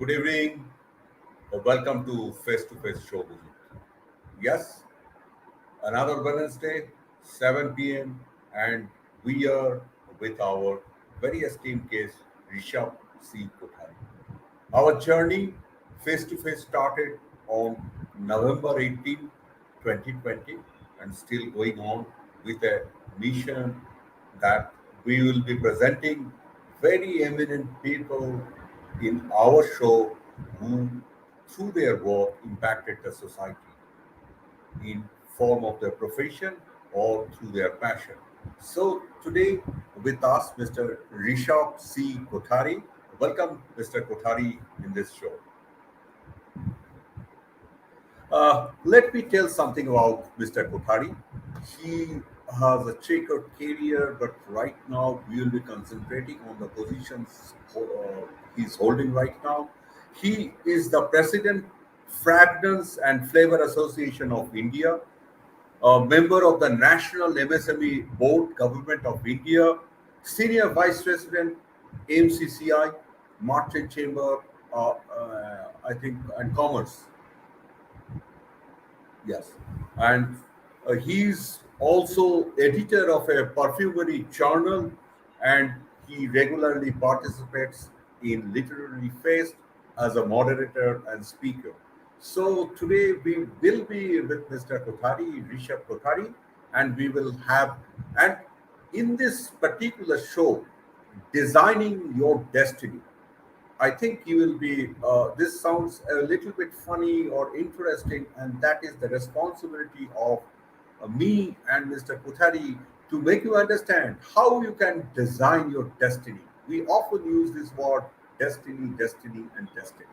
Good evening. Welcome to Face Show. Yes, another Wednesday, 7 p.m., and we are with our very esteemed guest, Rishabh C. Kothari. Our journey Face to Face started on November 18, 2020, and still going on with a mission that we will be presenting very eminent people in our show who, through their work, impacted the society in form of their profession or through their passion. So today with us, Mr. Rishabh C. Kothari. Welcome, Mr. Kothari, in this show. Let me tell something about Mr. Kothari. He has a checkered career, but right now we will be concentrating on the positions he's holding right now. He is the President, Fragrance and Flavor Association of India, a member of the National MSME Board, Government of India, Senior Vice President, MCCI, Merchant Chamber, I think, and Commerce. Yes, and he's also editor of a perfumery journal, and he regularly participates in literary fest as a moderator and speaker. So today we will be with Mr. Kothari, Rishabh Kothari, and we will have and in this particular show, designing your destiny. I think you will be. This sounds a little bit funny or interesting, and that is the responsibility of me and Mr. Puthari to make you understand how you can design your destiny. We often use this word destiny, destiny, and destiny.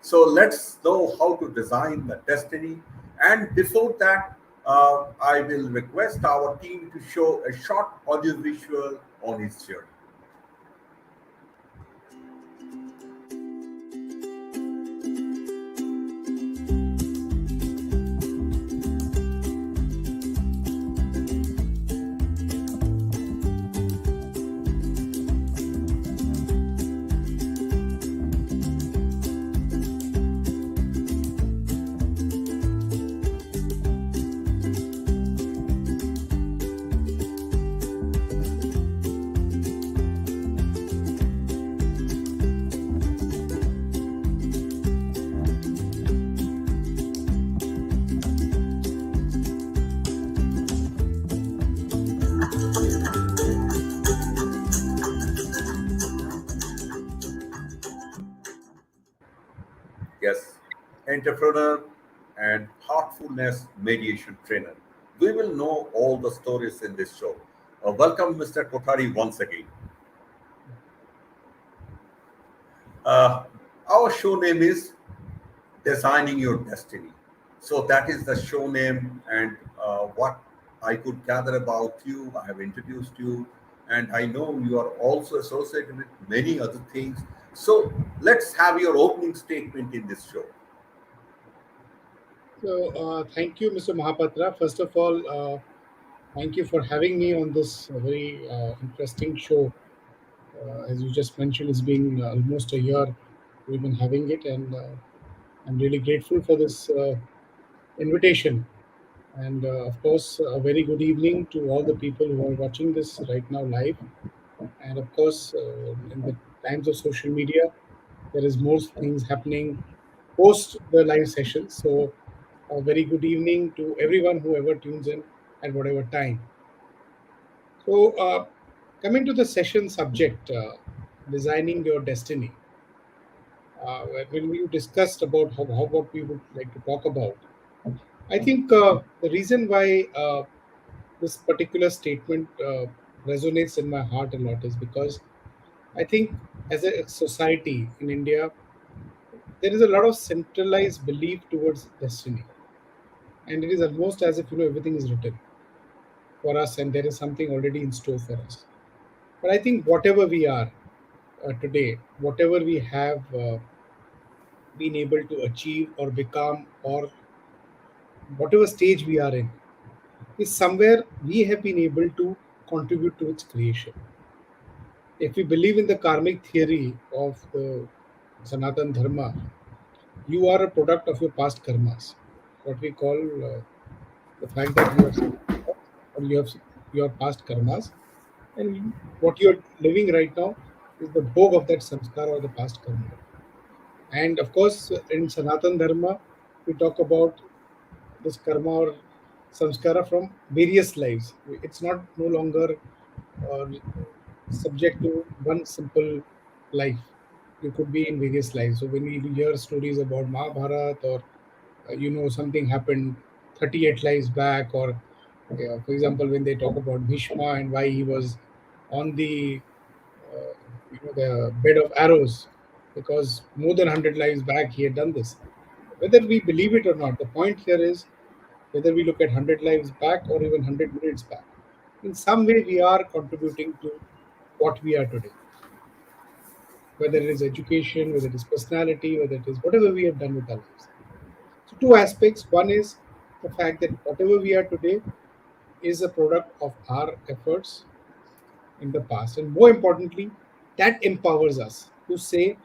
So let's know how to design the destiny. And before that, I will request our team to show a short audio visual on his journey. Yes, entrepreneur and heartfulness mediation trainer. We will know all the stories in this show. Welcome, Mr. Kothari, once again. Uh, our show name is Designing Your Destiny. So that is the show name, and what I could gather about you. I have introduced you, and I know you are also associated with many other things. So let's have your opening statement in this show. Thank you, Mr. Mahapatra. First of all, thank you for having me on this very interesting show. As you just mentioned, it's been almost a year we've been having it, and I'm really grateful for this invitation. And of course, a very good evening to all the people who are watching this right now live. And of course, in the times of social media, there is more things happening post the live session. So, a very good evening to everyone who ever tunes in at whatever time. So, coming to the session subject, designing your destiny. When we discussed about how what we would like to talk about, I think the reason why this particular statement resonates in my heart a lot is because I think as a society in India, there is a lot of centralized belief towards destiny, and it is almost as if everything is written for us, and there is something already in store for us. But I think whatever we are today, whatever we have been able to achieve or become, or whatever stage we are in, is somewhere we have been able to contribute to its creation. If we believe in the karmic theory of the Sanatan Dharma, you are a product of your past karmas. What we call the fact that you have or you have your past karmas, and what you're living right now is the bhog of that samskara or the past karma. And of course, in Sanatan Dharma, we talk about this karma or samskara from various lives. It's not no longer uh, subject to one simple life. You could be in various lives. So when we hear stories about Mahabharata or something happened 38 lives back, or for example when they talk about Bhishma and why he was on the uh, the bed of arrows, because more than 100 lives back he had done this. Whether we believe it or not, the point here is whether we look at 100 lives back or even 100 minutes back, in some way we are contributing to what we are today, whether it is education, whether it is personality, whether it is whatever we have done with our lives. So, two aspects. One is the fact that whatever we are today is a product of our efforts in the past. And more importantly, that empowers us to say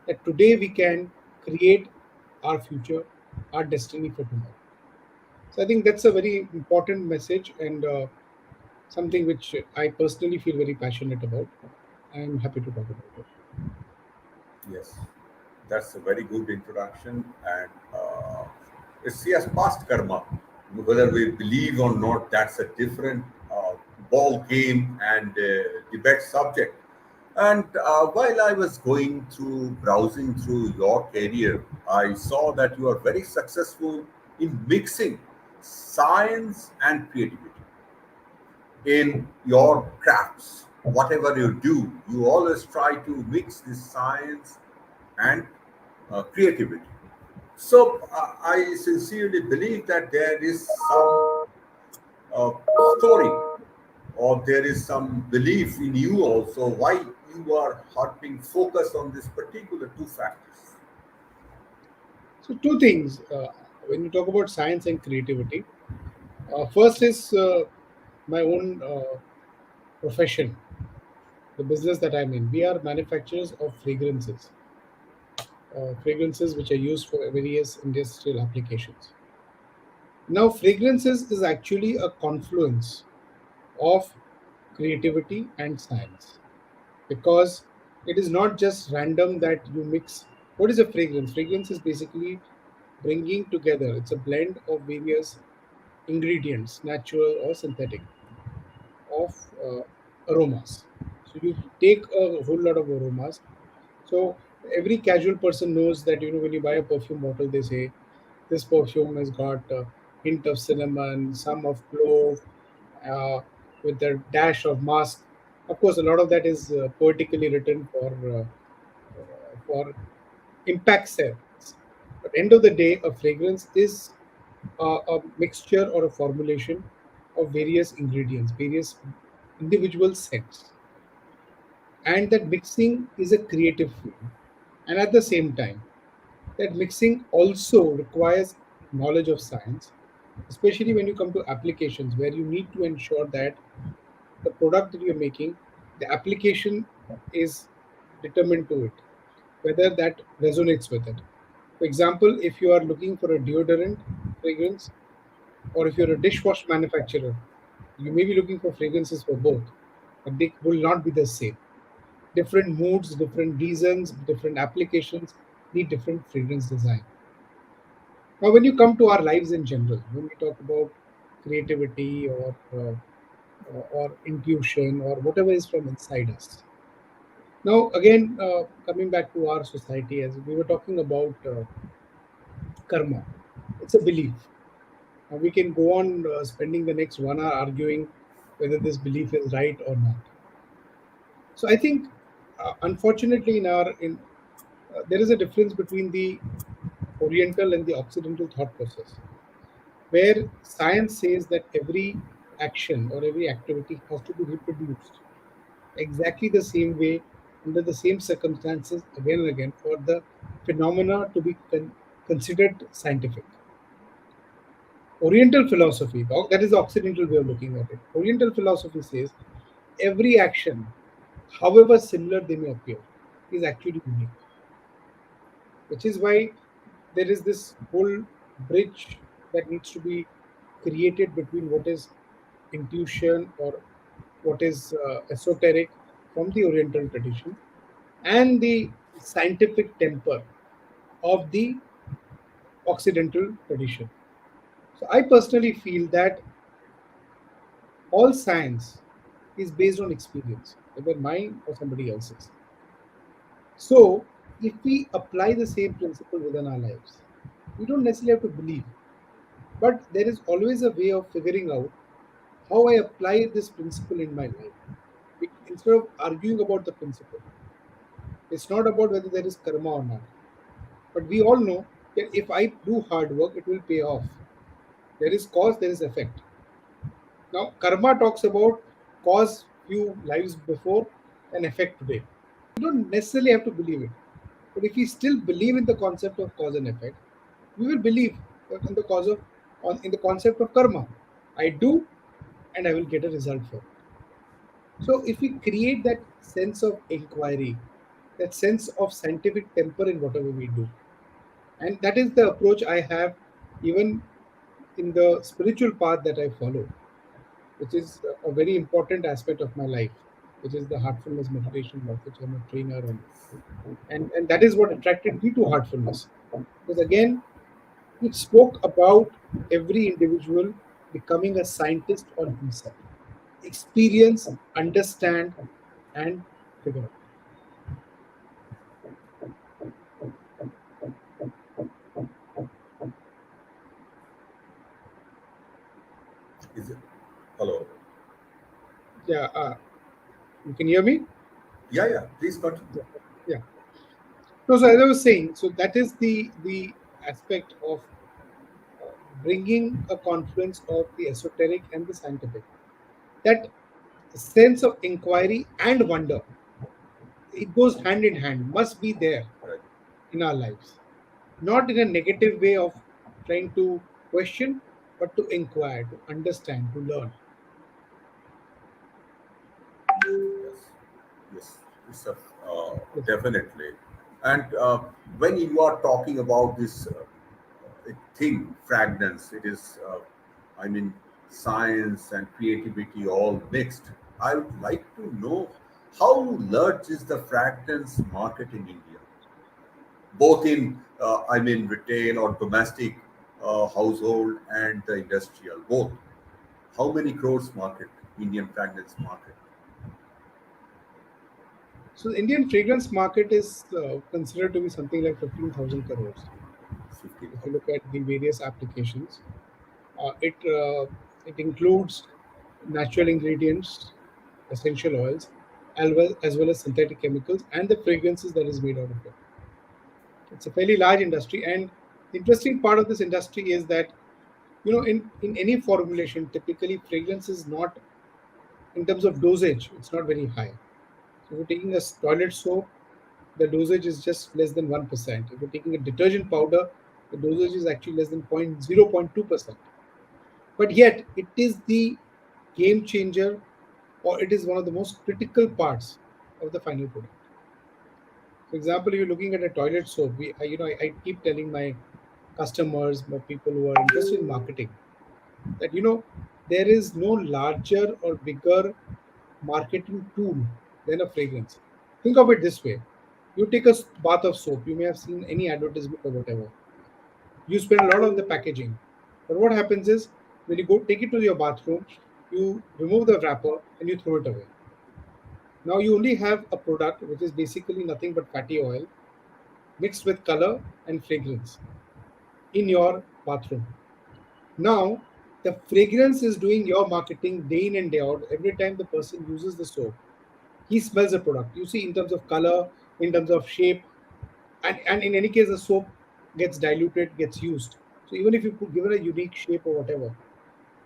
that today we can create our future, our destiny for tomorrow. So, I think that's a very important message, and something which I personally feel very passionate about. I'm happy to talk about it. Yes, that's a very good introduction, and it's yes, past karma. Whether we believe or not, that's a different ball game and debate subject. And while I was going through browsing through your career, I saw that you are very successful in mixing science and creativity in your crafts. Whatever you do, you always try to mix this science and creativity. So I sincerely believe that there is some story or there is some belief in you also why you are harping focus on this particular two factors. So, two things when you talk about science and creativity. First is my own profession, the business that I'm in. We are manufacturers of fragrances which are used for various industrial applications. Now, fragrances is actually a confluence of creativity and science, because it is not just random that you mix. What is a fragrance? Fragrance is basically bringing together, it's a blend of various ingredients, natural or synthetic, of aromas. So you take a whole lot of aromas. So every casual person knows that when you buy a perfume bottle, they say this perfume has got a hint of cinnamon, some of clove, uh, with a dash of musk. Of course, a lot of that is poetically written for impact sales. But end of the day, a fragrance is a mixture or a formulation of various ingredients, various individual scents, and that mixing is a creative field. And at the same time, that mixing also requires knowledge of science, especially when you come to applications where you need to ensure that the product that you're making, the application is determined to it, whether that resonates with it. For example, if you are looking for a deodorant fragrance, or if you're a dishwash manufacturer, you may be looking for fragrances for both, but they will not be the same. Different moods, different reasons, different applications need different fragrance design. Now, when you come to our lives in general, when we talk about creativity or intuition or whatever is from inside us. Now, again, coming back to our society, as we were talking about karma, it's a belief. Now, we can go on spending the next 1 hour arguing whether this belief is right or not. So, I think, unfortunately, there is a difference between the Oriental and the Occidental thought process, where science says that every action or every activity has to be reproduced exactly the same way under the same circumstances again and again for the phenomena to be considered scientific. Oriental philosophy, that is the Occidental way of looking at it. Oriental philosophy says every action, however similar they may appear, is actually unique. which is why there is this whole bridge that needs to be created between what is intuition or what is esoteric from the Oriental tradition and the scientific temper of the Occidental tradition. So I personally feel that all science is based on experience, whether mine or somebody else's. So if we apply the same principle within our lives, we don't necessarily have to believe, but there is always a way of figuring out how I apply this principle in my life. Instead of arguing about the principle, it's not about whether there is karma or not. But we all know that if I do hard work, it will pay off. There is cause, there is effect. Now, karma talks about cause few lives before and effect today. We don't necessarily have to believe it. But if we still believe in the concept of cause and effect, we will believe in the cause of in the concept of karma. I do and I will get a result for it. So if we create that sense of inquiry, that sense of scientific temper in whatever we do, and that is the approach I have even in the spiritual path that I follow, which is a very important aspect of my life, which is the heartfulness meditation, of which I'm a trainer on. And that is what attracted me to heartfulness. Because again, it spoke about every individual becoming a scientist on himself. Experience, understand, and figure out. Is it? Hello. Yeah, you can hear me? Yeah, yeah. Please continue. Yeah. Yeah. No, so as I was saying, so that is the aspect of uh, bringing a confluence of the esoteric and the scientific. That sense of inquiry and wonder, it goes hand in hand, must be there Right. in our lives. Not in a negative way of trying to question, but to inquire, to understand, to learn. Yes. Yes. It's a, Yes. definitely. And when you are talking about this thing, fragrance, it is, I mean, science and creativity all mixed. I would like to know how large is the fragrance market in India, both in, I mean, retail or domestic, household and the industrial, both. How many crores market, Indian fragrance market? So the Indian fragrance market is considered to be something like 15,000 crores. If you 15,000. look at the various applications, it includes natural ingredients, essential oils, as well as synthetic chemicals, and the fragrances that is made out of it. It's a fairly large industry, and the interesting part of this industry is that in any formulation, typically fragrance is not in terms of dosage. It's not very high. So if you're taking a toilet soap, the dosage is just less than 1%. If you're taking a detergent powder, the dosage is actually less than 0.2%. But yet, it is the game changer, or it is one of the most critical parts of the final product. For example, if you're looking at a toilet soap, I keep telling my customers, my people who are interested in marketing, that there is no larger or bigger marketing tool than a fragrance. Think of it this way: you take a bath of soap. You may have seen any advertisement or whatever. You spend a lot on the packaging, but what happens is when you go take it to your bathroom, you remove the wrapper and you throw it away. Now you only have a product which is basically nothing but fatty oil mixed with color and fragrance in your bathroom. Now, the fragrance is doing your marketing day in and day out. Every time the person uses the soap, he smells the product. You see, in terms of color, in terms of shape, and in any case, the soap gets diluted, gets used. So even if you give it a unique shape or whatever,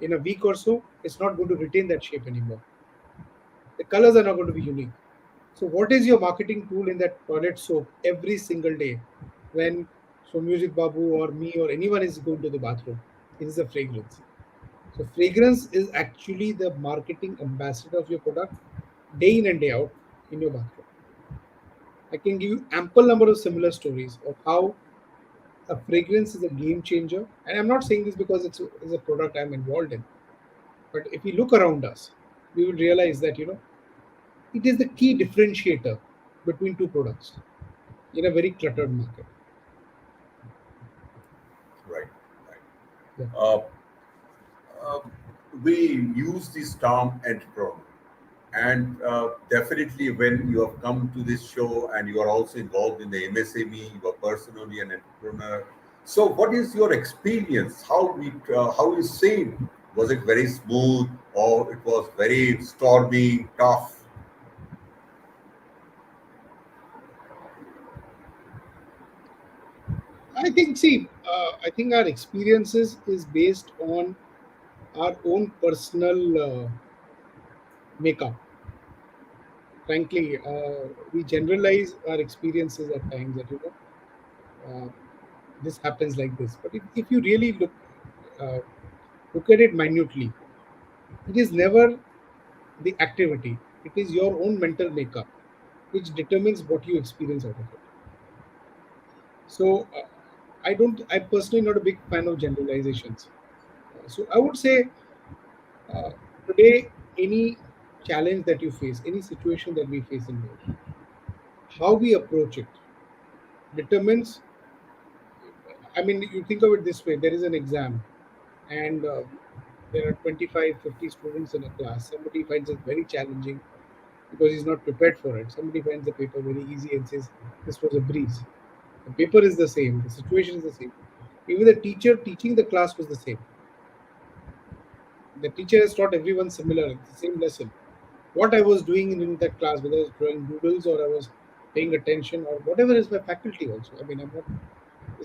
in a week or so, it's not going to retain that shape anymore. The colors are not going to be unique. So, what is your marketing tool in that toilet soap every single day when Soumyajit Babu or me or anyone is going to the bathroom? It is a fragrance. So, fragrance is actually the marketing ambassador of your product day in and day out in your bathroom. I can give you ample number of similar stories of how a fragrance is a game changer. And I'm not saying this because it's a product I'm involved in, but if we look around us, we will realize that it is the key differentiator between two products in a very cluttered market. Right, right. Yeah. Uh, uh, we use this term entrepreneur, and definitely when you have come to this show and you are also involved in the MSME, you are personally an entrepreneur. So, what is your experience? How you see it? Was it very smooth or it was very stormy, tough? I think our experiences is based on our own personal makeup. Frankly, we generalize our experiences at times that uh, this happens like this. But if you really uh, look at it minutely, it is never the activity. It is your own mental makeup which determines what you experience out of it. So I don't. I'm personally not a big fan of generalizations. So I would say uh, today any challenge that you face, any situation that we face in life, how we approach it determines. I mean, you think of it this way: there is an exam, and there are 25, 50 students in a class. Somebody finds it very challenging because he's not prepared for it. Somebody finds the paper very easy and says this was a breeze. The paper is the same, the situation is the same. Even the teacher teaching the class was the same. The teacher has taught everyone similar, it's the same lesson. What I was doing in that class, whether I was drawing doodles or I was paying attention or whatever is my faculty also. I mean, I'm not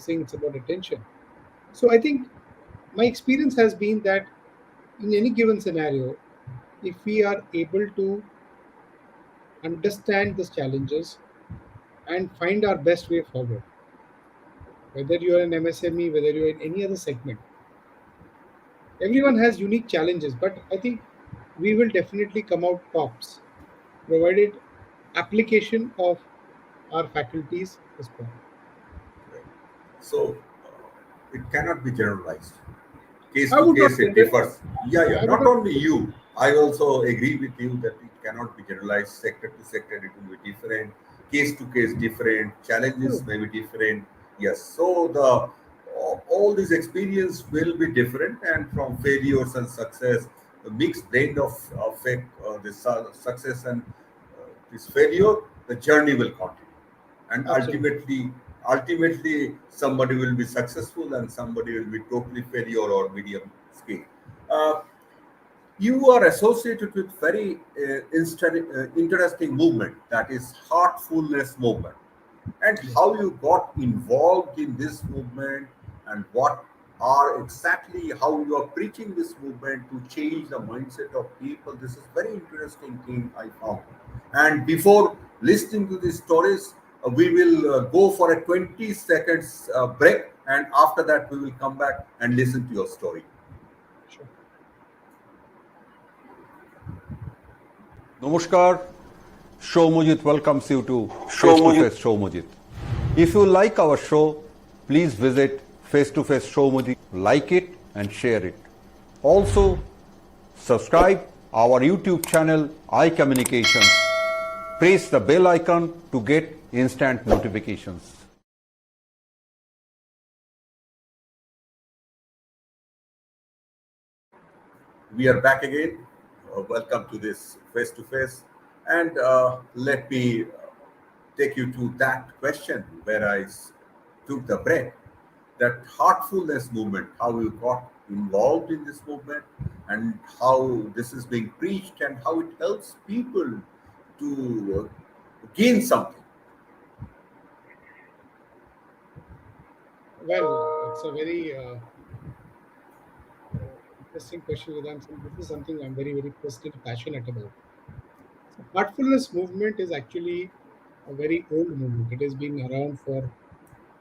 saying it's about attention. So I think my experience has been that in any given scenario, if we are able to understand the challenges and find our best way forward, whether you're an MSME, whether you're in any other segment, everyone has unique challenges, but I think we will definitely come out tops provided application of our faculties is proper. Right. So, it cannot be generalized. Case I to would not case it general, differs. Yeah, yeah. I would Not not. only you. I also agree with you that it cannot be generalized. Sector to sector, it will be different. Case to case, different. Challenges may be different. Yes. So all these experience will be different, and from failures and success, a mixed blend of success and this failure, the journey will continue, and Absolutely. ultimately somebody will be successful and somebody will be totally failure or medium scale. uh, you are associated with very interesting movement, that is heartfulness movement, and how Yes. you got involved in this movement, and what are exactly how you are preaching this movement to change the mindset of people. This is very interesting thing I found. And before listening to these stories, we will go for a 20 seconds break, and after that we will come back and listen to your story. Sure. Namaskar, Soumyajit welcomes you to Face to Soumyajit. Face Soumyajit. If you like our show, please visit Face to Face Soumyajit, like it and share it. Also, subscribe our YouTube channel iCommunications. Press the bell icon to get instant notifications. We are back again. Welcome to this face to face. And let me take you to that question where took the break. That heartfulness movement, how you got involved in this movement, and how this is being preached, and how it helps people to gain something. Well, it's a very interesting question, Vedant. This is something I'm very, very personally passionate about. So heartfulness movement is actually a very old movement. It has been around for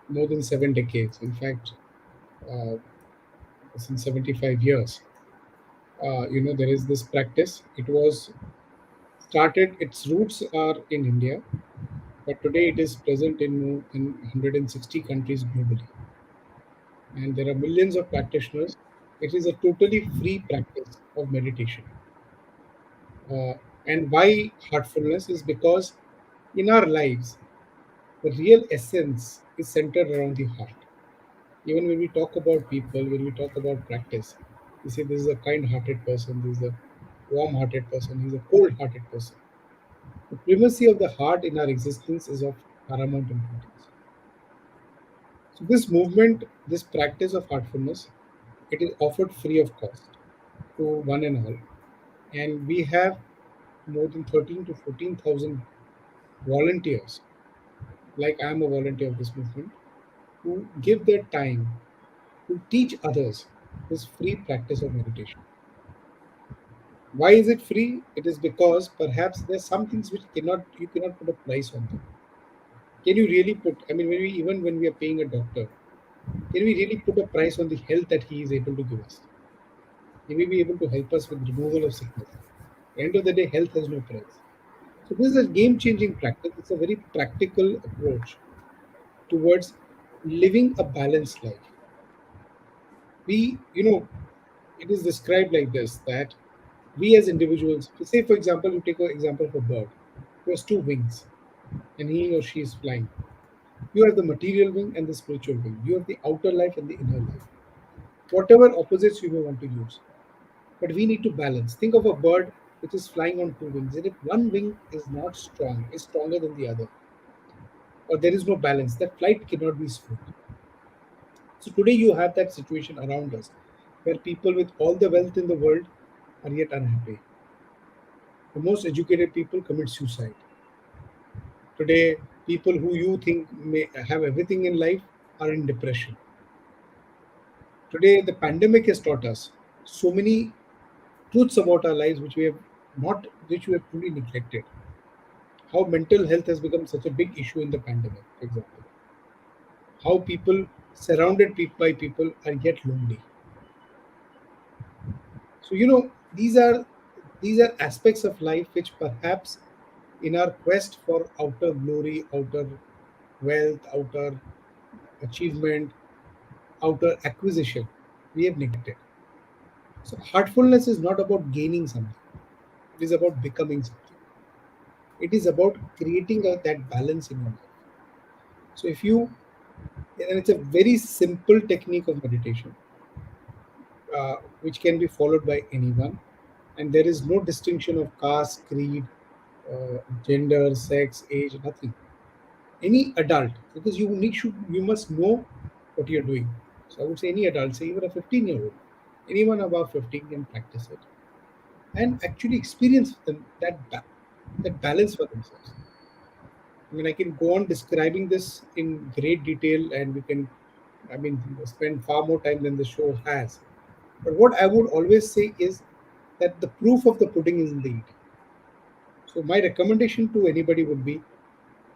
more than 7 decades. In fact, uh, since 75 years. There is this practice. It was started. Its roots are in India, but today it is present in 160 countries globally, and there are millions of practitioners. It is a totally free practice of meditation. Uh, and why heartfulness is because in our lives, the real essence is centered around the heart. Even when we talk about people, when we talk about practice, we say this is a kind hearted person, this is a warm hearted person, he's a cold hearted person. The primacy of the heart in our existence is of paramount importance. So, this movement, this practice of heartfulness, it is offered free of cost to one and all. And we have more than 13 to 14,000 volunteers, like I am a volunteer of this movement, who give their time to teach others this free practice of meditation. Why is it free? It is because perhaps there's some things which cannot you cannot put a price on them. Can you really put? I mean, even when we are paying a doctor, can we really put a price on the health that he is able to give us? He may be able to help us with removal of sickness. At the end of the day, health has no price. So this is a game-changing practice. It's a very practical approach towards living a balanced life. It is described like this that we as individuals, say for example, you take an example of a bird who has two wings and he or she is flying. You have the material wing and the spiritual wing. You have the outer life and the inner life. Whatever opposites you may want to use. But we need to balance. Think of a bird which is flying on two wings. And if one wing is not strong, is stronger than the other, or there is no balance, that flight cannot be smooth. So today you have that situation around us where people with all the wealth in the world are yet unhappy. The most educated people commit suicide. Today, people who you think may have everything in life are in depression. Today, the pandemic has taught us so many truths about our lives which we have truly neglected. How mental health has become such a big issue in the pandemic, for example. How people surrounded by people are yet lonely. So these are aspects of life which perhaps in our quest for outer glory, outer wealth, outer achievement, outer acquisition, we have neglected. So heartfulness is not about gaining something; it is about becoming something. It is about creating that balance in your life. So if you, and it's a very simple technique of meditation, which can be followed by anyone, and there is no distinction of caste, creed, gender, sex, age, nothing. Any adult, because you must know what you're doing. So I would say any adult, say even a 15-year-old, anyone above 15 can practice it and actually experience that balance for themselves. I mean, I can go on describing this in great detail, and we can, I mean, spend far more time than the show has. But what I would always say is that the proof of the pudding is in the eating. So my recommendation to anybody would be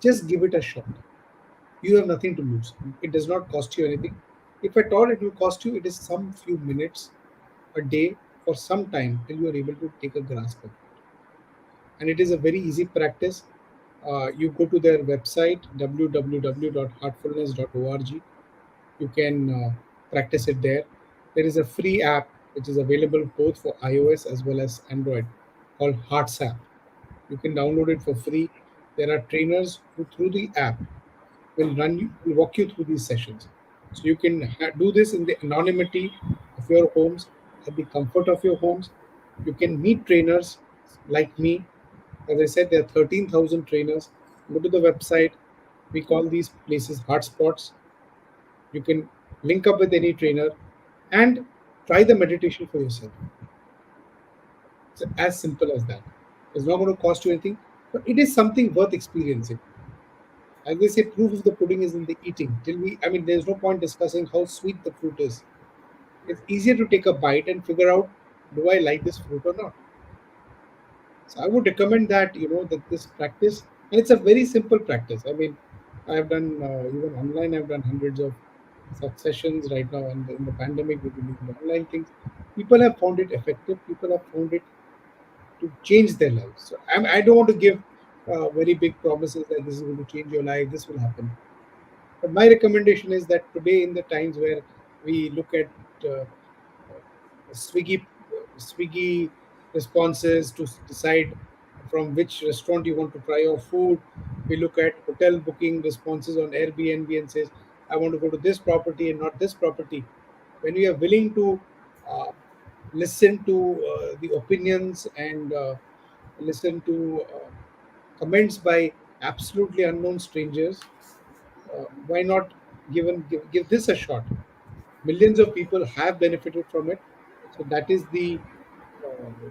just give it a shot. You have nothing to lose. It does not cost you anything. If at all it will cost you, it is some few minutes a day for some time till you are able to take a grasp of it. And it is a very easy practice. You go to their website www.heartfulness.org. You can practice it there. There is a free app which is available both for iOS as well as Android called Hearts app. You can download it for free. There are trainers who through the app will walk you through these sessions. So you can do this in the anonymity of your homes, at the comfort of your homes. You can meet trainers like me. As I said, there are 13,000 trainers. Go to the website. We call these places hotspots. You can link up with any trainer and try the meditation for yourself. It's as simple as that. It's not going to cost you anything, but it is something worth experiencing. As they say, proof of the pudding is in the eating. I mean, there's no point discussing how sweet the fruit is. It's easier to take a bite and figure out, do I like this fruit or not? So I would recommend that this practice, and it's a very simple practice. I mean, I've done even online. I've done hundreds of such sessions right now, and in the pandemic, we've been doing online things. People have found it effective. People have found it to change their lives. So I don't want to give very big promises that this is going to change your life, this will happen. But my recommendation is that today, in the times where we look at uh, Swiggy Swiggy responses to decide from which restaurant you want to try your food. We look at hotel booking responses on Airbnb and says, I want to go to this property and not this property. When we are willing to uh, listen to the opinions and listen to comments by absolutely unknown strangers, why not give this a shot? Millions of people have benefited from it. So that is the uh,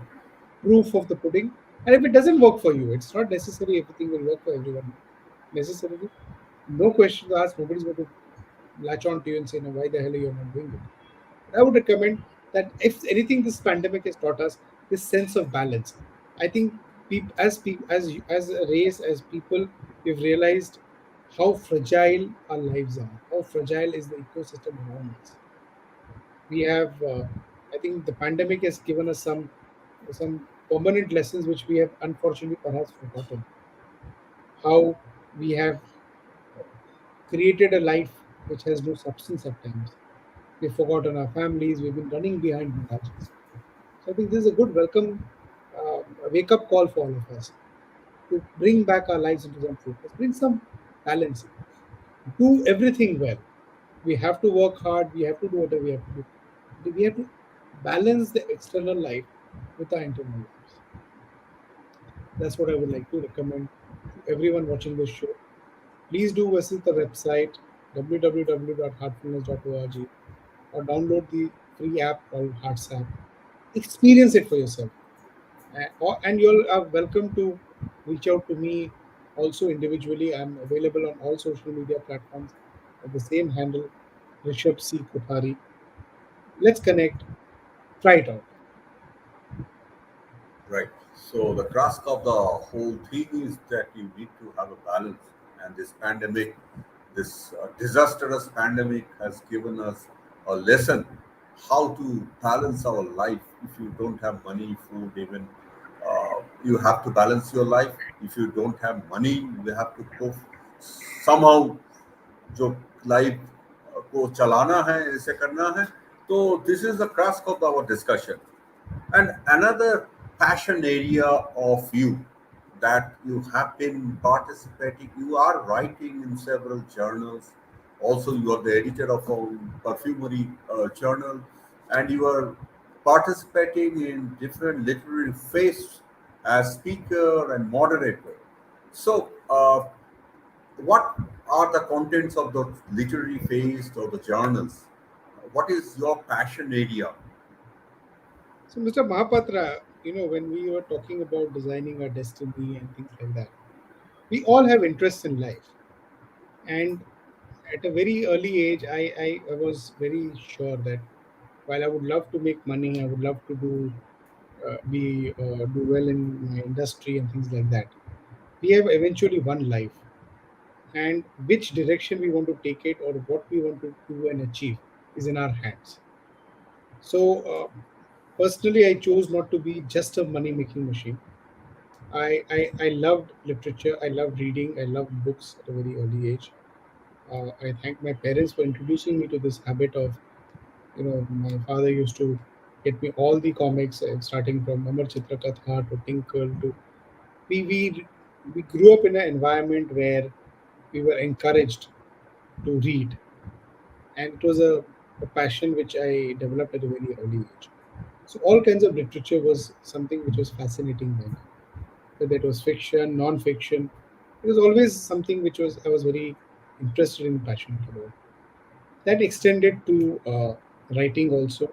proof of the pudding. And if it doesn't work for you, it's not necessary everything will work for everyone necessarily. No questions asked. Nobody's going to latch on to you and say, no, why the hell are you not doing it? But I would recommend that if anything, this pandemic has taught us this sense of balance. I think as a race, as people, we've realized how fragile our lives are, how fragile is the ecosystem around us. We have I think the pandemic has given us some permanent lessons which we have unfortunately perhaps forgotten. How we have created a life which has no substance at times. We've forgotten our families. We've been running behind gadgets. So I think this is a good welcome, wake up call for all of us to bring back our lives into some focus, bring some balance, do everything well. We have to work hard. We have to do whatever we have to do. But we have to balance the external life with our internal lives. That's what I would like to recommend to everyone watching this show. Please do visit the website www.heartfulness.org or download the free app called HeartsApp. Experience it for yourself. And you're welcome to reach out to me also individually. I'm available on all social media platforms at the same handle, Rishabh C. Kothari. Let's connect. Try it out. Right. So the crux of the whole thing is that you need to have a balance, and this pandemic, this disastrous pandemic, has given us a lesson how to balance our life. If you don't have money, food, even you have to balance your life. If you don't have money, you have to cope somehow जो life को चलाना है ऐसे करना है तो this is the crux of our discussion and another passion area of you that you have been participating, you are writing in several journals. Also, you are the editor of a perfumery journal, and you are participating in different literary fests as speaker and moderator. So, what are the contents of the literary feast or the journals? What is your passion area? So, Mr. Mahapatra, when we were talking about designing our destiny and things like that, we all have interests in life. And at a very early age, I was very sure that while I would love to make money, I would love to do well in my industry and things like that. We have eventually one life, and which direction we want to take it or what we want to do and achieve is in our hands. So, personally, I chose not to be just a money making machine. I loved literature. I loved reading. I loved books at a very early age. I thank my parents for introducing me to this habit of, my father used to get me all the comics, starting from Amar Chitra Katha to Tinkle to we we we grew up in an environment where we were encouraged to read, and it was a passion which I developed at a very early age. So all kinds of literature was something which was fascinating by me, whether it was fiction, non-fiction. It was always something which was I was very interested and passionate about. That extended to writing also.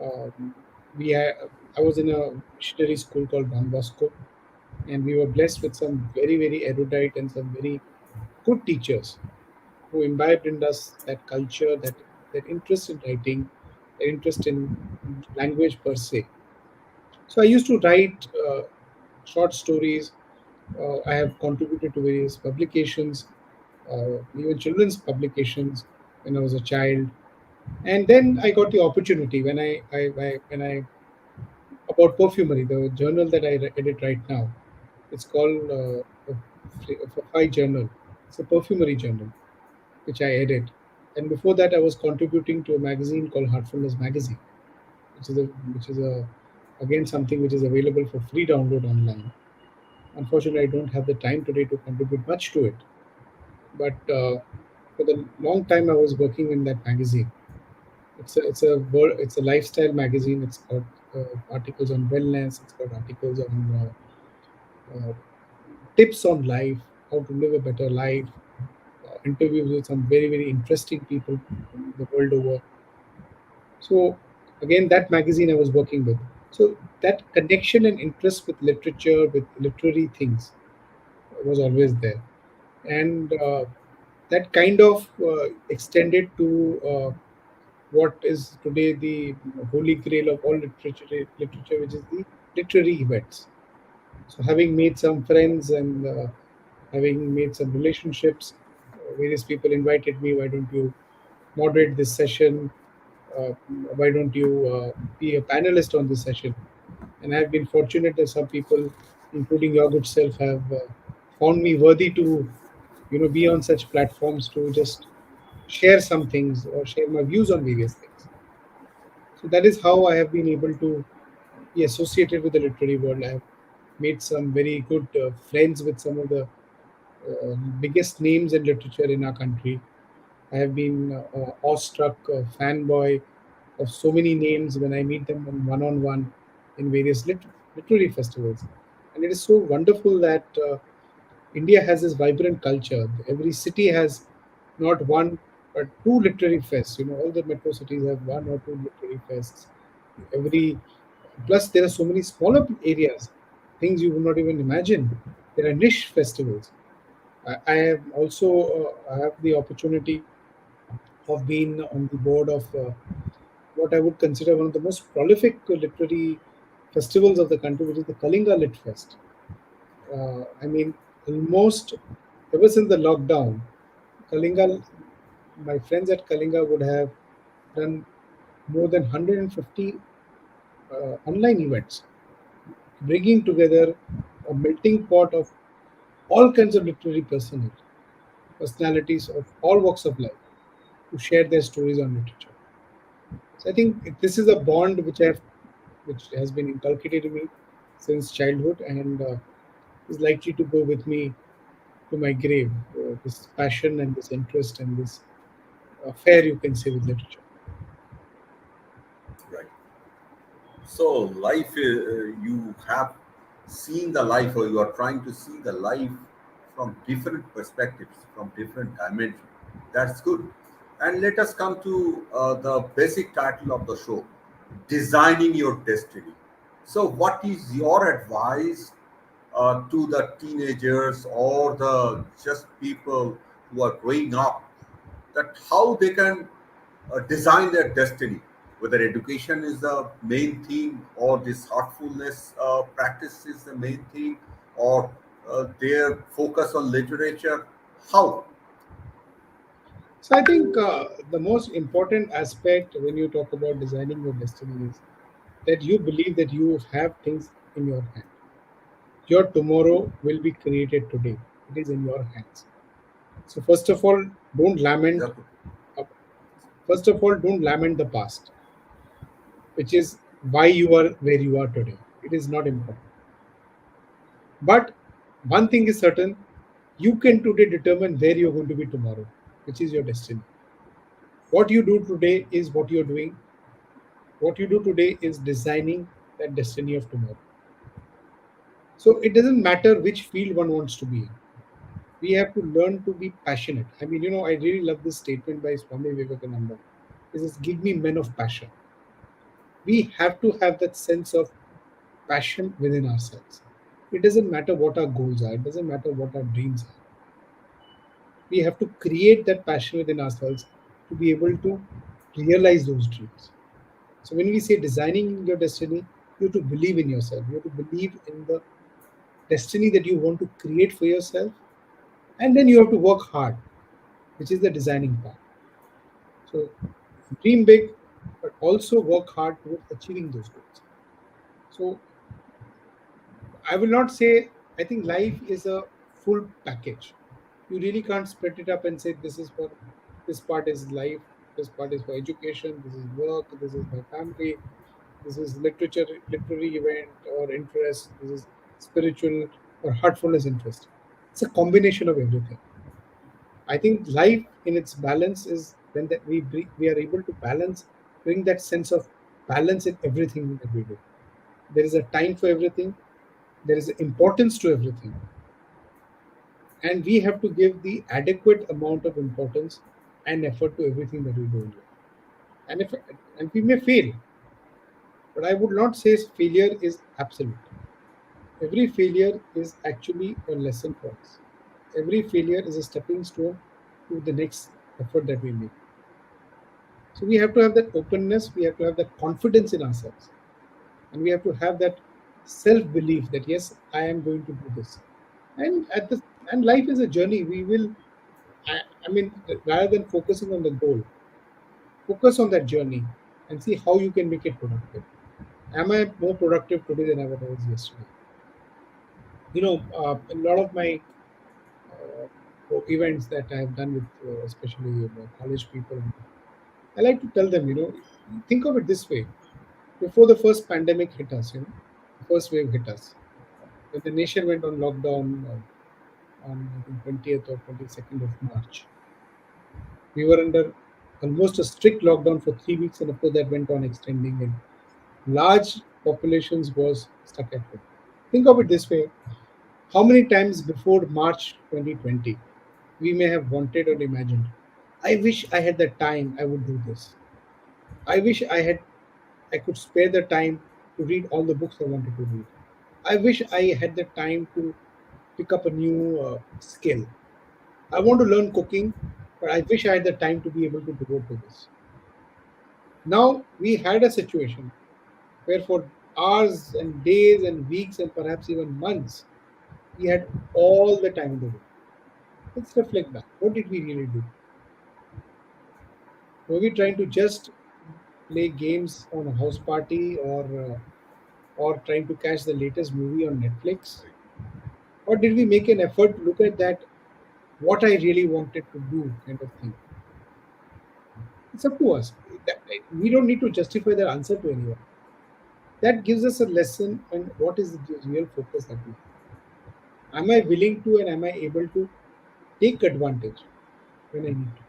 Um, we had, I was in a missionary school called Don Bosco, and we were blessed with some very very erudite and some very good teachers who imbibed in us that culture, that interest in writing, that interest in language per se. So I used to write short stories. I have contributed to various publications, even children's publications when I was a child. And then I got the opportunity when I about perfumery, the journal that I edit right now It's called a journal. It's a perfumery journal which I edit. And before that, I was contributing to a magazine called Heartfulness Magazine, which is a again something which is available for free download online. Unfortunately, I don't have the time today to contribute much to it. But for the long time, I was working in that magazine. It's a lifestyle magazine. It's got articles on wellness. It's got articles on tips on life, how to live a better life, interviews with some very very interesting people from the world over. So again, that magazine I was working with. So that connection and interest with literature, with literary things, was always there, and that kind of extended to what is today the holy grail of all literature, which is the literary events. So having made some friends and having made some relationships, various people invited me. Why don't you moderate this session? Uh, why don't you be a panelist on this session? And I've been fortunate that some people, including your good self, have found me worthy to, be on such platforms to just share some things or share my views on various things. So that is how I have been able to be associated with the literary world. I have made some very good friends with some of the biggest names in literature in our country. I have been awestruck, fanboy of so many names when I meet them on one in various literary festivals. And it is so wonderful that India has this vibrant culture. Every city has not one but two literary fests. All the metro cities have one or two literary fests. Every Plus there are so many smaller areas, things you would not even imagine. There are niche festivals. I have also I have the opportunity of being on the board of what I would consider one of the most prolific literary festivals of the country, which is the Kalinga Lit Fest. I mean, almost ever since the lockdown, Kalinga, my friends at Kalinga would have done more than 150 online events, bringing together a melting pot of all kinds of literary personalities of all walks of life to share their stories on literature. So I think this is a bond which has been inculcated in me since childhood and is likely to go with me to my grave. This passion and this interest and this affair, you can say, with literature. Right. So, life, you have seen the life, or you are trying to see the life from different perspectives, from different dimensions. That's good. And let us come to the basic title of the show, Designing Your Destiny. So, what is your advice to the teenagers or the just people who are growing up, that how they can design their destiny, whether education is the main thing or this heartfulness practice is the main thing, or their focus on literature, how? So I think the most important aspect when you talk about designing your destiny is that you believe that you have things in your hand. Your tomorrow will be created today. It is in your hands. So don't lament. Yeah. uh, First of all, don't lament the past, which is why you are where you are today. It is not important. But one thing is certain: you can today determine where you're going to be tomorrow, which is your destiny. What you do today is what you're doing. What you do today is designing that destiny of tomorrow. So it doesn't matter which field one wants to be in. We have to learn to be passionate. I mean, I really love this statement by Swami Vivekananda. It says, "Give me men of passion." We have to have that sense of passion within ourselves. It doesn't matter what our goals are, it doesn't matter what our dreams are. We have to create that passion within ourselves to be able to realize those dreams. So when we say designing your destiny, you have to believe in yourself. You have to believe in the destiny that you want to create for yourself, and then you have to work hard, which is the designing part. So dream big, but also work hard towards achieving those goals. So I will not say I think life is a full package. You really can't split it up and say this is for this part is life, this part is for education, this is work, this is my family, this is literature, literary event or interest, this is spiritual or heartfulness interest. It's a combination of everything. I think life in its balance is when that we are able to balance, bring that sense of balance in everything that we do. There is a time for everything. There is importance to everything, and we have to give the adequate amount of importance and effort to everything that we do in life. And if and we may fail, but I would not say failure is absolute. Every failure is actually a lesson for us. Every failure is a stepping stone to the next effort that we make. So we have to have that openness, we have to have that confidence in ourselves, and we have to have that self belief that yes, I am going to do this. And at the and life is a journey. We will, I mean, rather than focusing on the goal, focus on that journey and see how you can make it productive. Am I more productive today than I was yesterday? A lot of my events that I have done with, especially college people, I like to tell them, think of it this way: before the first pandemic hit us, the first wave hit us, when the nation went on lockdown on I think 20th or 22nd of March, we were under almost a strict lockdown for 3 weeks, and of course that went on extending, and large populations was stuck at home. Think of it this way: how many times before March 2020 we may have wanted or imagined, I wish I had the time, I would do this. I wish I could spare the time to read all the books I wanted to read. I wish I had the time to pick up a new skill. I want to learn cooking, but I wish I had the time to be able to devote to this. Now we had a situation where for hours and days and weeks and perhaps even months, we had all the time in the world. Let's reflect back. What did we really do? Were we trying to just play games on a house party, or trying to catch the latest movie on Netflix? Or did we make an effort to look at that, what I really wanted to do kind of thing? It's up to us. We don't need to justify the answer to anyone. That gives us a lesson on what is the real focus that we have. Am I willing to and am I able to take advantage when I need to?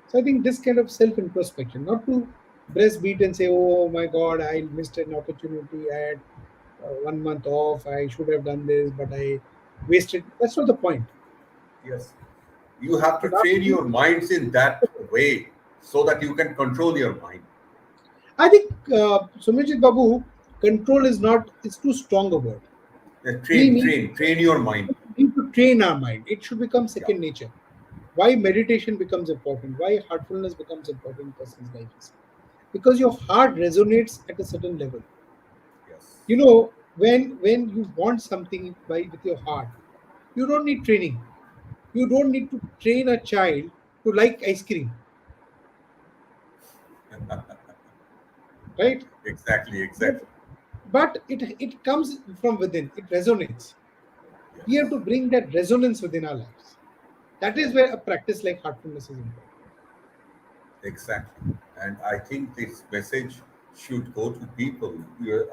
So I think this kind of self introspection, not to breastbeat and say, oh my God, I missed an opportunity. I had 1 month off. I should have done this, but I wasted. That's not the point. Yes. You have to But train your minds in that way so that you can control your mind. I think, Soumyajit Babu, control is not, it's too strong a word. We need, Train your mind. we need to train our mind. It should become Yeah. second nature. Why meditation becomes important, why heartfulness becomes important in a person's life is because your heart resonates at a certain level. Yes. When you want something with your heart, you don't need training. You don't need to train a child to like ice cream, right? Exactly. But Exactly. it comes from within. It resonates. We have Yes. to bring that resonance within our lives. That is where a practice like heartfulness is important. Exactly. And I think this message should go to people.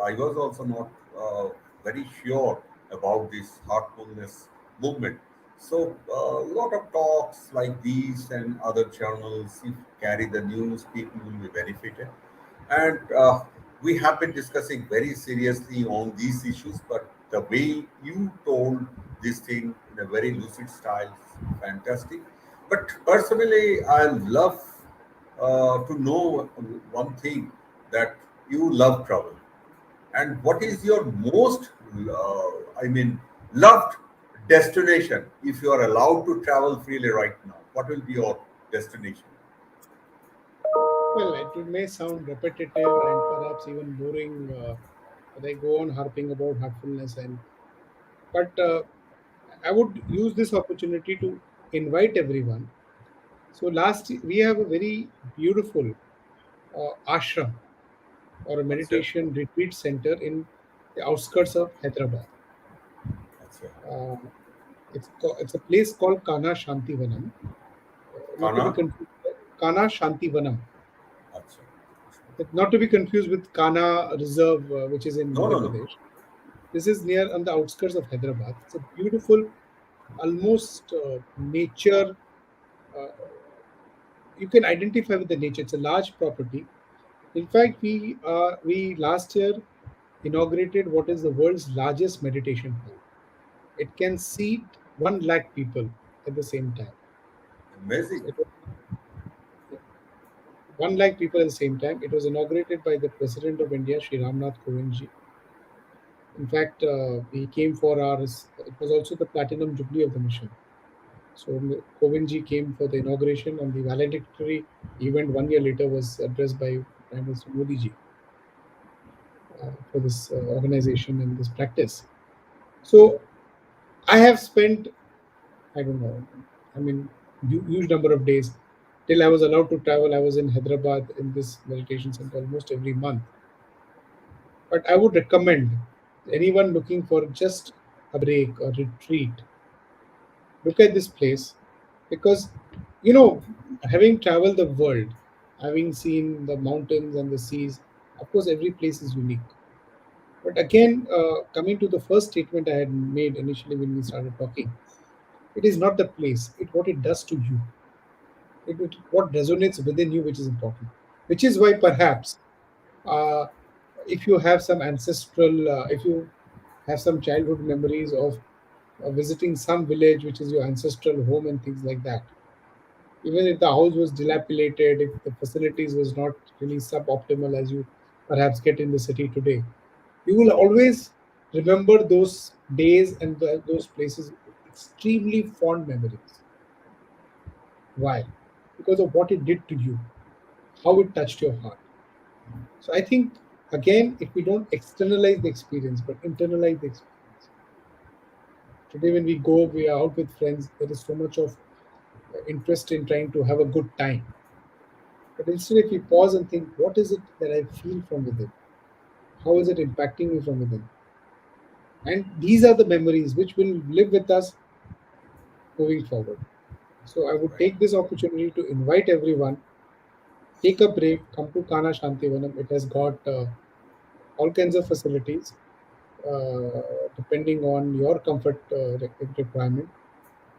I was also not very sure about this heartfulness movement. So, a lot of talks like these and other journals, if carry the news, people will be benefited. And we have been discussing very seriously on these issues, but the way you told this thing in a very lucid style is fantastic. But personally, I love to know one thing, that you love travel. And what is your most, loved destination if you are allowed to travel freely right now? What will be your destination? Well, it may sound repetitive and perhaps even boring. They go on harping about heartfulness, but I would use this opportunity to invite everyone. So we have a very beautiful ashram or a What's that? meditation retreat center in the outskirts of Hyderabad. अच्छा. Uh, it's a place called Kana Shantivanam, not to be Kana. confused. Kana Shantivanam, अच्छा. not to be confused with Kana Reserve, which is in No, Madhya no, no. Pradesh. This is near on the outskirts of Hyderabad. It's a beautiful, almost nature. Uh, you can identify with the nature. It's a large property. In fact, we last year inaugurated what is the world's largest meditation hall. It can seat 1 lakh people at the same time. Amazing. So it was 1 lakh people at the same time. It was inaugurated by the President of India, Sri Ramnath Kovind. In fact, we came for ours. It was also the platinum jubilee of the mission. So Kovind came for the inauguration, and the valedictory event 1 year later was addressed by Prime Minister Modi ji for this organization and this practice. So I have spent, I don't know, I mean, huge number of days till I was allowed to travel. I was in Hyderabad in this meditation center almost every month. But I would recommend anyone looking for just a break or retreat, look at this place because, you know, having traveled the world, having seen the mountains and the seas, of course, every place is unique. But again, coming to the first statement I had made initially when we started talking, it is not the place, it what it does to you, what resonates within you, which is important. Which is why perhaps uh, if you have some ancestral, if you have some childhood memories of visiting some village which is your ancestral home and things like that, even if the house was dilapidated, if the facilities was not really suboptimal as you perhaps get in the city today, you will always remember those days and those places with extremely fond memories. Why? Because of what it did to you, how it touched your heart. So I think, again, if we don't externalize the experience but internalize the experience, today when we go, we are out with friends, there is so much of interest in trying to have a good time. But instead, if we pause and think, what is it that I feel from within? How is it impacting me from within? And these are the memories which will live with us moving forward. So I would Right. take this opportunity to invite everyone, take a break, come to Kana Shantivanam. It has got all kinds of facilities depending on your comfort requirement.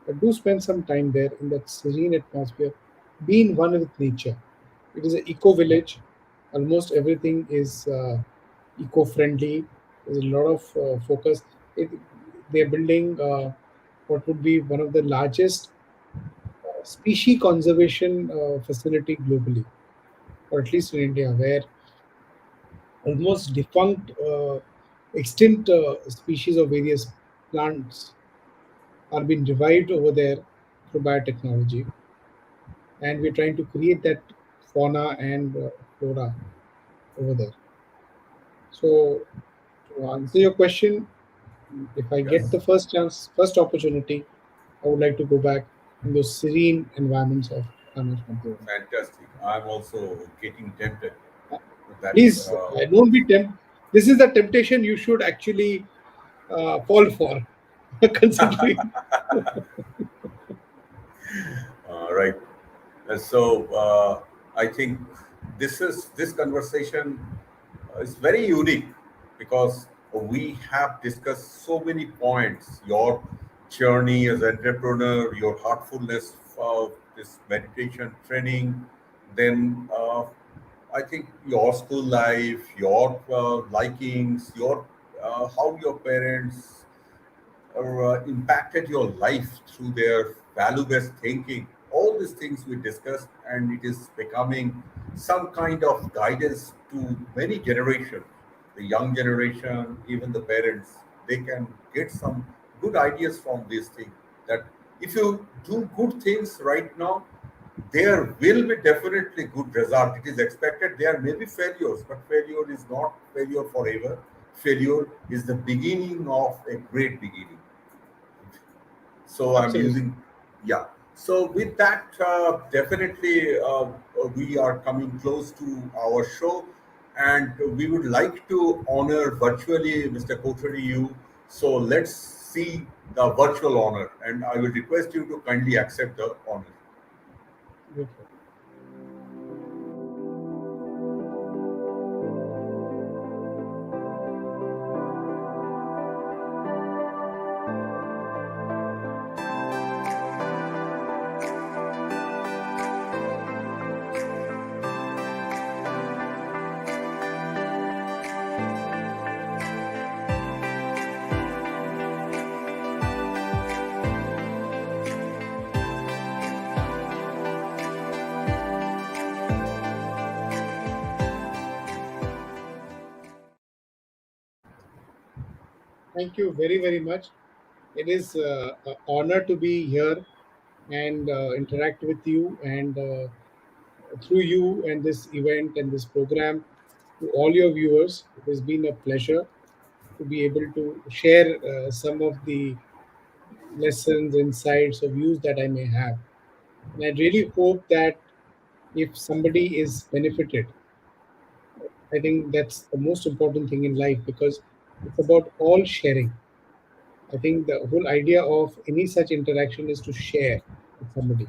But do spend some time there in that serene atmosphere. Be in one with nature. It is an eco village. Almost everything is eco friendly. There's a lot of focus. It, they're building what would be one of the largest species conservation facility globally, or at least in India, where almost defunct, extinct species of various plants are being revived over there through biotechnology, and we're trying to create that fauna and flora over there. So, to answer your question, if I get Yes. the first chance, first opportunity, I would like to go back in those serene environments of Kamesh Madhyavan. Fantastic. I'm also getting tempted. That. Please, don't be tempted. This is the temptation you should actually fall for, considering. Right. I think this conversation is very unique because we have discussed so many points. Your journey as an entrepreneur, your heartfulness of this meditation training, then I think your school life, your likings, your how your parents or impacted your life through their value-based thinking. All these things we discussed, and it is becoming some kind of guidance to many generations. The young generation, even the parents, they can get some good ideas from these things. That if you do good things right now, there will be definitely good result. It is expected. There may be failures, but failure is not failure forever. Failure is the beginning of a great beginning. So I'm Absolutely. using, yeah. So with that, definitely we are coming close to our show, and we would like to honor virtually Mr. Kothari you. So let's see the virtual honor, and I will request you to kindly accept the honor. Go for it. Thank you very, very much. It is an honor to be here and interact with you, and through you and this event and this program to all your viewers. It has been a pleasure to be able to share some of the lessons, insights, or views that I may have. And I really hope that if somebody is benefited, I think that's the most important thing in life, because it's about all sharing. I think the whole idea of any such interaction is to share with somebody.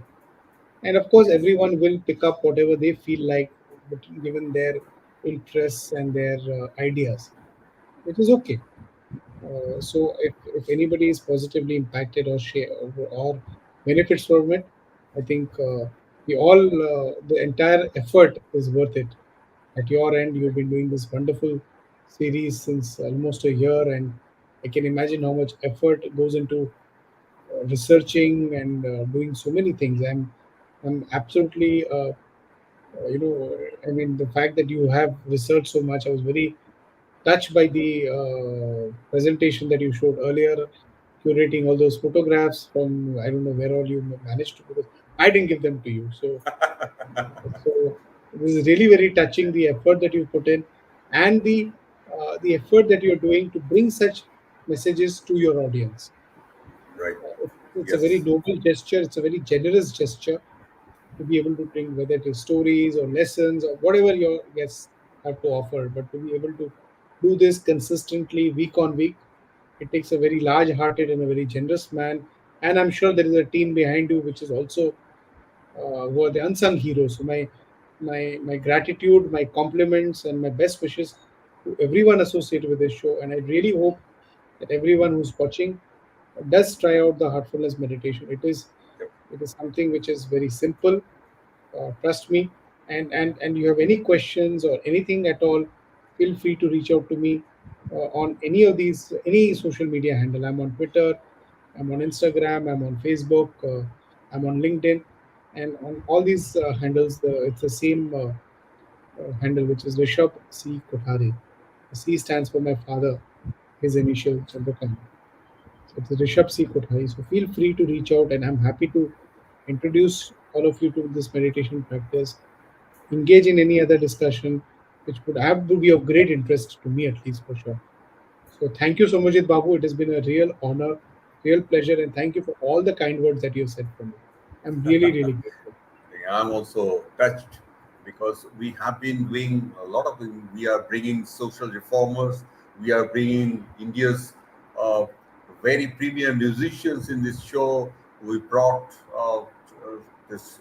And of course, everyone will pick up whatever they feel like, but given their interests and their ideas, which is okay. So if anybody is positively impacted or share or benefits from it, I think the entire effort is worth it. At your end, you've been doing this wonderful series since almost a year, and I can imagine how much effort goes into researching and doing so many things. I'm absolutely I mean, the fact that you have researched so much, I was very touched by the presentation that you showed earlier, curating all those photographs from, I don't know where all you managed to, because I didn't give them to you. So this is really very touching, the effort that you put in, and the effort that you're doing to bring such messages to your audience. Right. It's a Yes. very noble gesture. It's a very generous gesture to be able to bring, whether it is stories or lessons or whatever your guests have to offer, but to be able to do this consistently week on week, it takes a very large hearted and a very generous man. And I'm sure there is a team behind you which is also who are the unsung heroes. So my gratitude, my compliments, and my best wishes to everyone associated with this show. And I really hope that everyone who's watching does try out the heartfulness meditation. Yep. It is something which is very simple. Trust me. And you have any questions or anything at all, feel free to reach out to me on any social media handle. I'm on Twitter, I'm on Instagram, I'm on Facebook, I'm on LinkedIn, and on all these handles, it's the same handle, which is Rishabh C Kothari. The C stands for my father, his initial Chandrakant. So it's Rishabh C Kothari. So feel free to reach out, and I'm happy to introduce all of you to this meditation practice, engage in any other discussion which would have to be of great interest to me, at least for sure. So thank you, Soumyajit Babu. It has been a real honor, real pleasure, and thank you for all the kind words that you have said for me. I'm really, really grateful. I'm also touched because we have been doing a lot of things. We are bringing social reformers. We are bringing India's uh, very premier musicians in this show. We brought this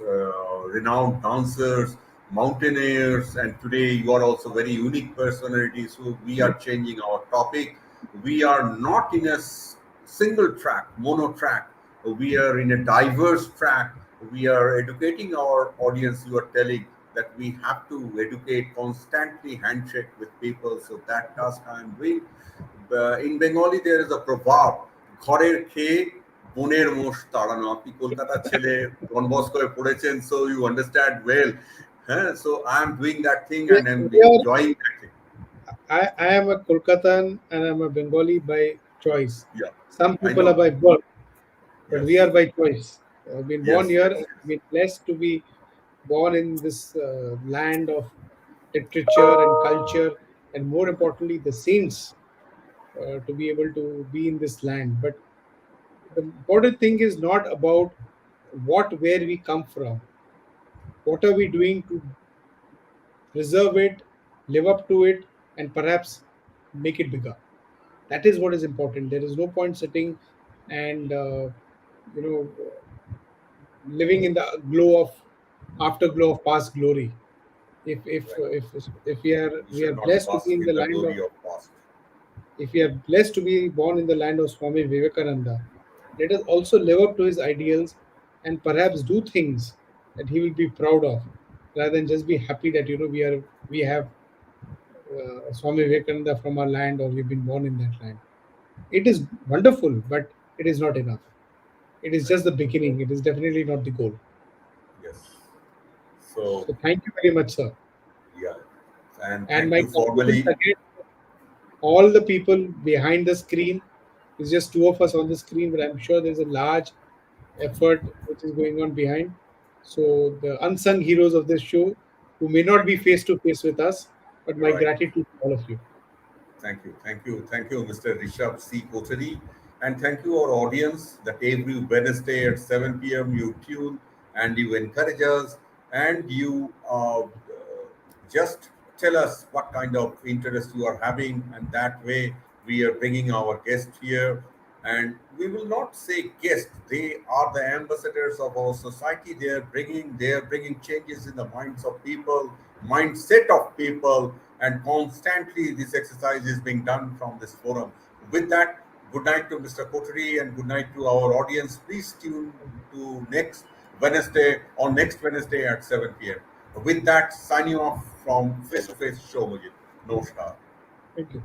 renowned dancers, mountaineers, and today you are also very unique personalities. So we are changing our topic. We are not in a single track, mono track. We are in a diverse track. We are educating our audience. You are telling that we have to educate constantly, handshake with people. So that task I am doing. In Bengali, there is a proverb: "ঘরের খেয়ে বনের মোষ তাড়ানো." আপনি কলকাতার ছেলে, ডন বস্কোয় পড়েছেন, so you understand well. So I am doing that thing We, and I'm we are, enjoying that thing. I am a Kolkatan and I'm a Bengali by choice. Yeah, Some I people are know. by birth, but we are Yes, by choice. I've been born yes, here, yes, and yes. been blessed to be born in this land of literature and culture, and more importantly, the saints, to be able to be in this land. But the important thing is not about where we come from. What are we doing to preserve it, live up to it, and perhaps make it bigger? That is what is important. There is no point sitting and you know, living in the glow of afterglow of past glory. If if Right. if if we are We we are should not blessed to be bask in the in the land of glory of past. if we are blessed to be born in the land of Swami Vivekananda, let us also live up to his ideals and perhaps do things that he will be proud of, rather than just be happy that we have Swami Vivekananda from our land or we've been born in that land. It is wonderful, but it is not enough. It is Right. just the beginning. It is definitely not the goal. Yes. So So thank you very much, sir. yeah, and And thank my you compliments formally. again all the people behind the screen. It's just two of us on the screen, but I'm sure there's a large effort which is going on behind. So the unsung heroes of this show, who may not Thank be you. face to face with us, but my Right. gratitude to all of you. Thank you, Mr. Rishabh C. Kothari. And thank you, our audience, that every Wednesday at 7 p.m. you tune and you encourage us and you just tell us what kind of interest you are having. And that way, we are bringing our guest here. And we will not say guest; they are the ambassadors of our society. They are bringing changes in the minds of people, mindset of people, and constantly this exercise is being done from this forum. With that, good night to Mr. Kotri and good night to our audience. Please tune to next Wednesday at 7 p.m. With that, signing off from Face to Face Show, Mujib. Namaskar. Thank you.